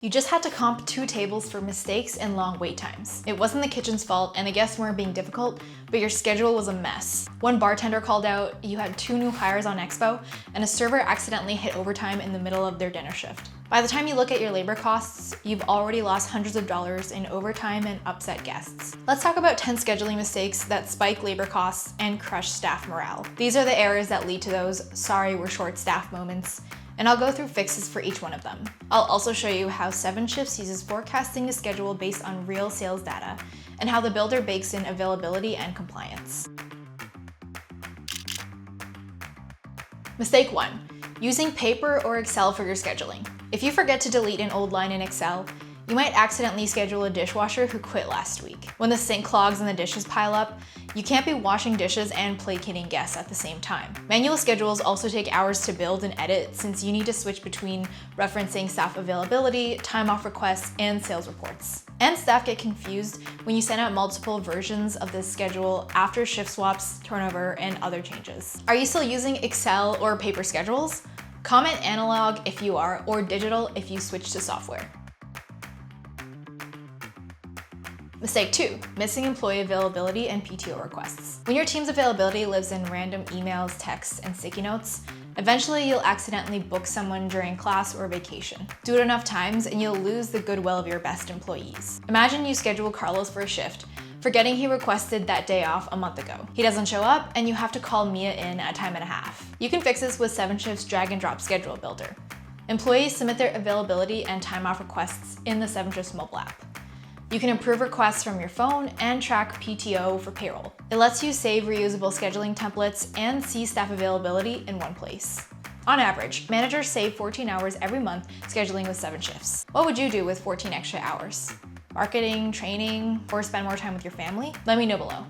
You just had to comp 2 tables for mistakes and long wait times. It wasn't the kitchen's fault and the guests weren't being difficult, but your schedule was a mess. One bartender called out, you had 2 new hires on Expo, and a server accidentally hit overtime in the middle of their dinner shift. By the time you look at your labor costs, you've already lost hundreds of dollars in overtime and upset guests. Let's talk about 10 scheduling mistakes that spike labor costs and crush staff morale. These are the errors that lead to those "sorry, we're short staff" moments, and I'll go through fixes for each one of them. I'll also show you how 7 Shifts uses forecasting to schedule based on real sales data, and how the builder bakes in availability and compliance. Mistake 1. Using paper or Excel for your scheduling. If you forget to delete an old line in Excel, you might accidentally schedule a dishwasher who quit last week. When the sink clogs and the dishes pile up, you can't be washing dishes and placating guests at the same time. Manual schedules also take hours to build and edit since you need to switch between referencing staff availability, time off requests, and sales reports. And staff get confused when you send out multiple versions of this schedule after shift swaps, turnover, and other changes. Are you still using Excel or paper schedules? Comment analog if you are, or digital if you switch to software. Mistake 2, missing employee availability and PTO requests. When your team's availability lives in random emails, texts, and sticky notes, eventually you'll accidentally book someone during class or vacation. Do it enough times and you'll lose the goodwill of your best employees. Imagine you schedule Carlos for a shift, forgetting he requested that day off a month ago. He doesn't show up and you have to call Mia in at time and a half. You can fix this with 7 Shifts drag and drop schedule builder. Employees submit their availability and time off requests in the 7 Shifts mobile app. You can approve requests from your phone and track PTO for payroll. It lets you save reusable scheduling templates and see staff availability in one place. On average, managers save 14 hours every month scheduling with 7 Shifts. What would you do with 14 extra hours? Marketing, training, or spend more time with your family? Let me know below.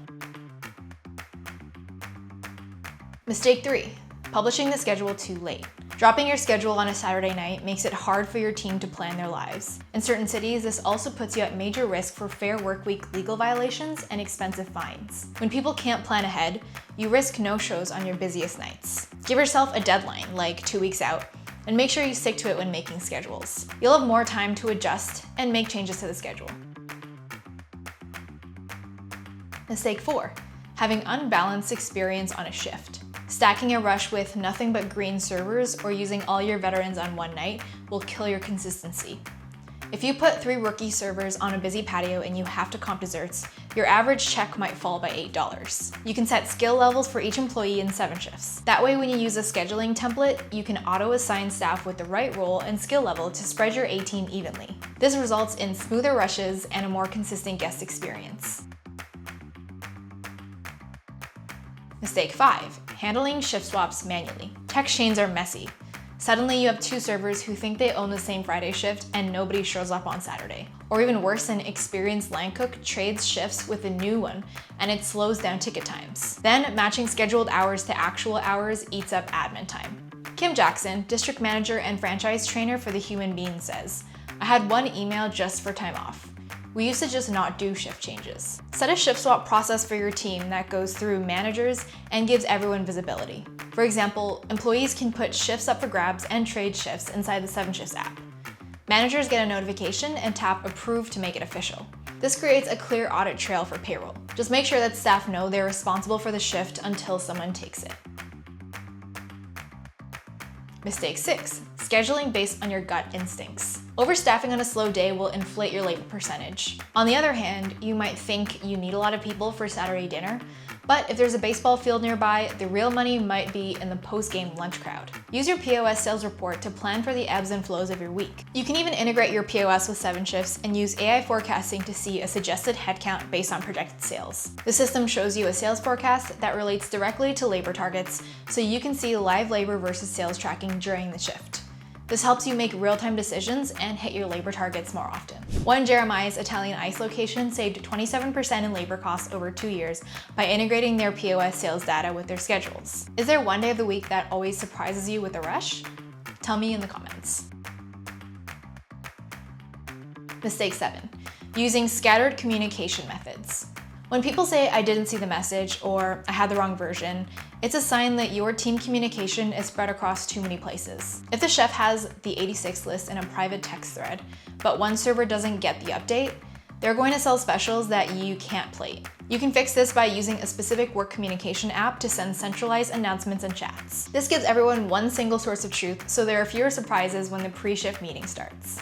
Mistake 3, publishing the schedule too late. Dropping your schedule on a Saturday night makes it hard for your team to plan their lives. In certain cities, this also puts you at major risk for Fair Workweek legal violations and expensive fines. When people can't plan ahead, you risk no-shows on your busiest nights. Give yourself a deadline, like 2 weeks out, and make sure you stick to it when making schedules. You'll have more time to adjust and make changes to the schedule. Mistake 4, having unbalanced experience on a shift. Stacking a rush with nothing but green servers or using all your veterans on one night will kill your consistency. If you put 3 rookie servers on a busy patio and you have to comp desserts, your average check might fall by $8. You can set skill levels for each employee in 7 Shifts. That way, when you use a scheduling template, you can auto-assign staff with the right role and skill level to spread your A-team evenly. This results in smoother rushes and a more consistent guest experience. Mistake 5, handling shift swaps manually. Tech chains are messy. Suddenly you have 2 servers who think they own the same Friday shift and nobody shows up on Saturday. Or even worse, an experienced line cook trades shifts with a new one and it slows down ticket times. Then matching scheduled hours to actual hours eats up admin time. Kim Jackson, district manager and franchise trainer for the Human Bean, says, "I had 1 email just for time off. We used to just not do shift changes." Set a shift swap process for your team that goes through managers and gives everyone visibility. For example, employees can put shifts up for grabs and trade shifts inside the 7 Shifts app. Managers get a notification and tap approve to make it official. This creates a clear audit trail for payroll. Just make sure that staff know they're responsible for the shift until someone takes it. Mistake 6, scheduling based on your gut instincts. Overstaffing on a slow day will inflate your labor percentage. On the other hand, you might think you need a lot of people for Saturday dinner, but if there's a baseball field nearby, the real money might be in the post-game lunch crowd. Use your POS sales report to plan for the ebbs and flows of your week. You can even integrate your POS with 7 Shifts and use AI forecasting to see a suggested headcount based on projected sales. The system shows you a sales forecast that relates directly to labor targets, so you can see live labor versus sales tracking during the shift. This helps you make real-time decisions and hit your labor targets more often. One Jeremiah's Italian Ice location saved 27% in labor costs over 2 years by integrating their POS sales data with their schedules. Is there one day of the week that always surprises you with a rush? Tell me in the comments. Mistake 7, using scattered communication methods. When people say "I didn't see the message" or "I had the wrong version," It's a sign that your team communication is spread across too many places. If the chef has the 86 list in a private text thread, but one server doesn't get the update, they're going to sell specials that you can't plate. You can fix this by using a specific work communication app to send centralized announcements and chats. This gives everyone one single source of truth, so there are fewer surprises when the pre-shift meeting starts.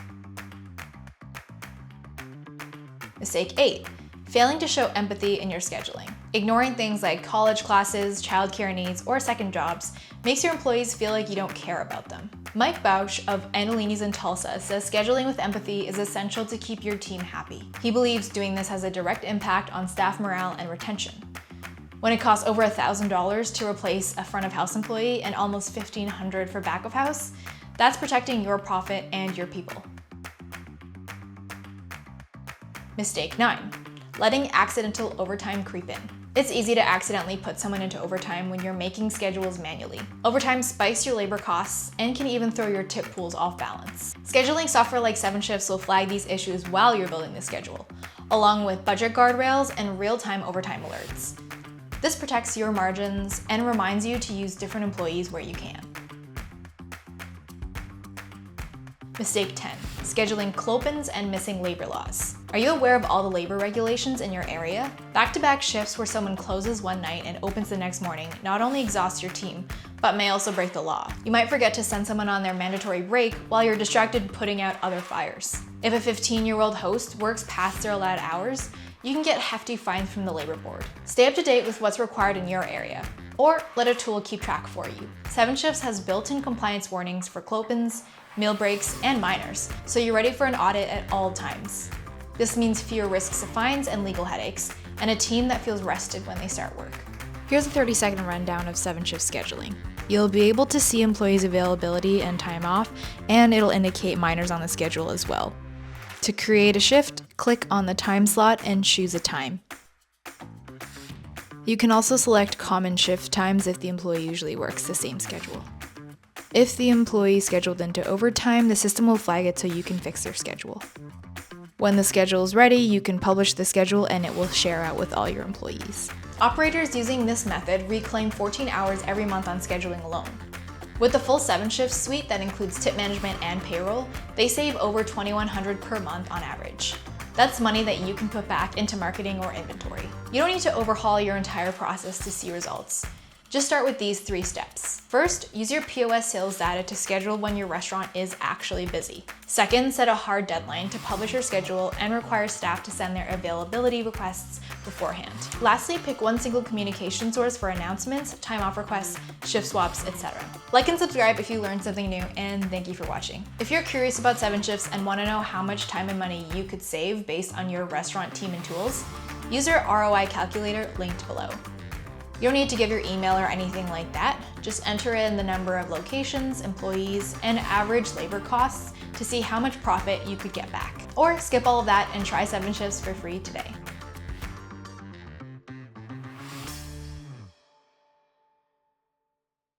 Mistake 8. Failing to show empathy in your scheduling. Ignoring things like college classes, childcare needs, or second jobs makes your employees feel like you don't care about them. Mike Bausch of Annalini's in Tulsa says scheduling with empathy is essential to keep your team happy. He believes doing this has a direct impact on staff morale and retention. When it costs over $1,000 to replace a front of house employee and almost $1,500 for back of house, that's protecting your profit and your people. Mistake 9. Letting accidental overtime creep in. It's easy to accidentally put someone into overtime when you're making schedules manually. Overtime spikes your labor costs and can even throw your tip pools off balance. Scheduling software like 7Shifts will flag these issues while you're building the schedule, along with budget guardrails and real-time overtime alerts. This protects your margins and reminds you to use different employees where you can. Mistake 10. Scheduling clopens and missing labor laws. Are you aware of all the labor regulations in your area? Back-to-back shifts where someone closes one night and opens the next morning not only exhaust your team, but may also break the law. You might forget to send someone on their mandatory break while you're distracted putting out other fires. If a 15-year-old host works past their allowed hours, you can get hefty fines from the labor board. Stay up to date with what's required in your area, or let a tool keep track for you. 7Shifts has built-in compliance warnings for clopens, meal breaks, and minors, so you're ready for an audit at all times. This means fewer risks of fines and legal headaches, and a team that feels rested when they start work. Here's a 30-second rundown of 7Shift scheduling. You'll be able to see employees' availability and time off, and it'll indicate minors on the schedule as well. To create a shift, click on the time slot and choose a time. You can also select common shift times if the employee usually works the same schedule. If the employee scheduled into overtime, the system will flag it so you can fix their schedule. When the schedule is ready, you can publish the schedule and it will share out with all your employees. Operators using this method reclaim 14 hours every month on scheduling alone. With the full 7-shift suite that includes tip management and payroll, they save over $2,100 per month on average. That's money that you can put back into marketing or inventory. You don't need to overhaul your entire process to see results. Just start with these 3 steps. First, use your POS sales data to schedule when your restaurant is actually busy. Second, set a hard deadline to publish your schedule and require staff to send their availability requests beforehand. Lastly, pick one single communication source for announcements, time off requests, shift swaps, etc. Like and subscribe if you learned something new, and thank you for watching. If you're curious about 7Shifts and want to know how much time and money you could save based on your restaurant team and tools, use our ROI calculator linked below. You don't need to give your email or anything like that. Just enter in the number of locations, employees, and average labor costs to see how much profit you could get back. Or skip all of that and try 7Shifts for free today.